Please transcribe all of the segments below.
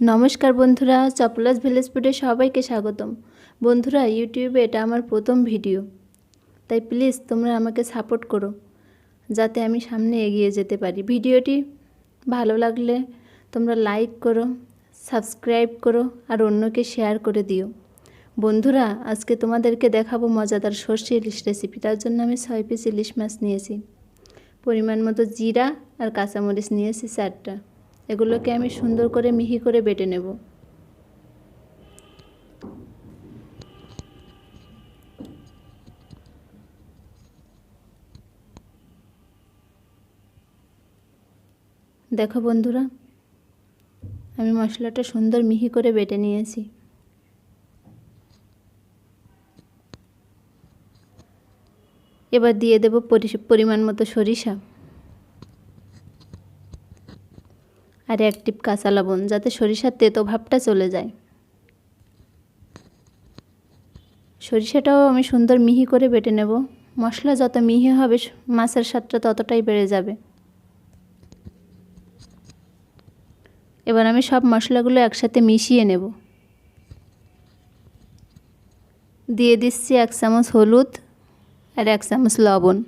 नमस्कार बंधुरा चपलास ভিলেজ ফুডে সবাইকে স্বাগতম। বন্ধুরা ইউটিউবে এটা আমার প্রথম ভিডিও, তাই প্লিজ তোমরা আমাকে সাপোর্ট করো যাতে আমি সামনে এগিয়ে যেতে পারি। ভিডিওটি ভালো লাগলে তোমরা লাইক করো, সাবস্ক্রাইব করো আর অন্যকে শেয়ার করে দিও। বন্ধুরা আজকে তোমাদেরকে দেখাবো মজাদার সর্ষে ইলিশ রেসিপি। তার জন্য আমি 6 পিস ইলিশ মাছ নিয়েছি, পরিমাণ মতো জিরা আর কাঁচামরিচ নিয়েছি 4টা। এগুলোকে আমি সুন্দর করে মিহি করে বেটে নেব। দেখো বন্ধুরা, আমি মশলাটা সুন্দর মিহি করে বেটে নিয়েছি। এবার দিয়ে দেব পরিমাণ মতো সরিষা আর 1 টিপ কাঁচা লবণ, যাতে সরিষার তেতো ভাবটা চলে যায়। সরিষাটাও আমি সুন্দর মিহি করে বেটে নেব। মশলা যত মিহি হবে মাছের স্বাদটা ততটাই বেড়ে যাবে। এবার আমি সব মশলাগুলো একসাথে মিশিয়ে নেব। দিয়ে দিচ্ছি 1 চামচ হলুদ আর 1 চামচ লবণ।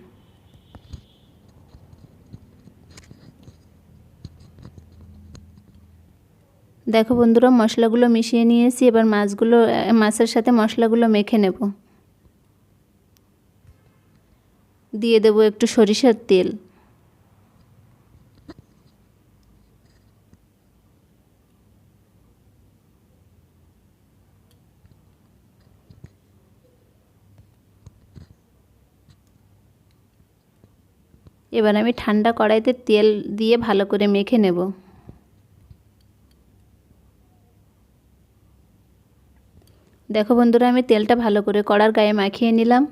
দেখো বন্ধুরা, মশলাগুলো মিশিয়ে নিয়েছি। এবার মাছের সাথে মশলাগুলো মেখে নেব। দিয়ে দেব একটু সরিষার তেল। এবার আমি ঠান্ডা কড়াইতে তেল দিয়ে ভালো করে মেখে নেব। দেখো বন্ধুরা, আমি তেলটা ভালো করে কড়ার গায়ে মাখিয়ে নিলাম।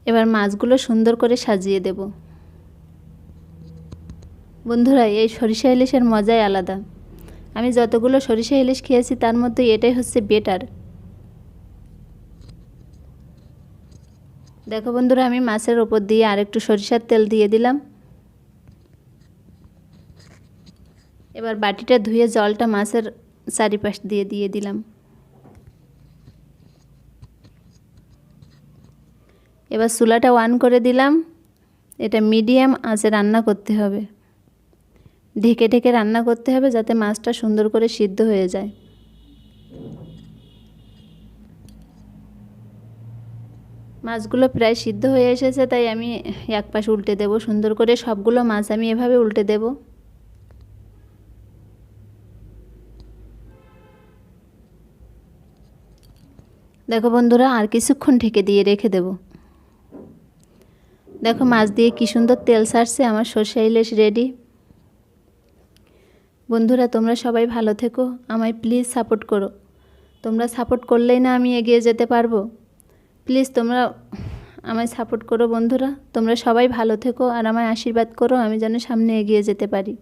এবার মাছগুলো সুন্দর করে সাজিয়ে দেব। বন্ধুরা এই সরিষা ইলিশের মজাই আলাদা। আমি যতগুলো সরিষা ইলিশ খেয়েছি তার মধ্যে এটাই হচ্ছে বেটার। দেখো বন্ধুরা, আমি মাছের ওপর দিয়ে আরেকটু সরিষার তেল দিয়ে দিলাম। এবার বাটিটা ধুয়ে জলটা মাছের চারিপাশ দিয়ে দিলাম। এবার চুলাটা অন করে দিলাম। এটা মিডিয়াম আঁচে রান্না করতে হবে। ঢেকে ঢেকে রান্না করতে হবে যাতে মাছটা সুন্দর করে সিদ্ধ হয়ে যায়। মাছগুলো প্রায় সিদ্ধ হয়ে এসেছে, তাই আমি এক পাশ উল্টে দেব। সুন্দর করে সবগুলো মাছ আমি এভাবে উল্টে দেব। দেখো বন্ধুরা, আর কিছুক্ষণ ঢেকে দিয়ে রেখে দেব। দেখো মাছ দিয়ে কি সুন্দর তেল ছাড়ছে। আমার সরষে ইলিশ রেডি। বন্ধুরা তোমরা সবাই ভালো থেকো, আমায় প্লিজ সাপোর্ট করো। তোমরা সাপোর্ট করলেই না আমি এগিয়ে যেতে পারবো। প্লিজ তোমরা আমায় সাপোর্ট করো বন্ধুরা। তোমরা সবাই ভালো থেকো আর আমায় আশীর্বাদ করো আমি যেন সামনে এগিয়ে যেতে পারি।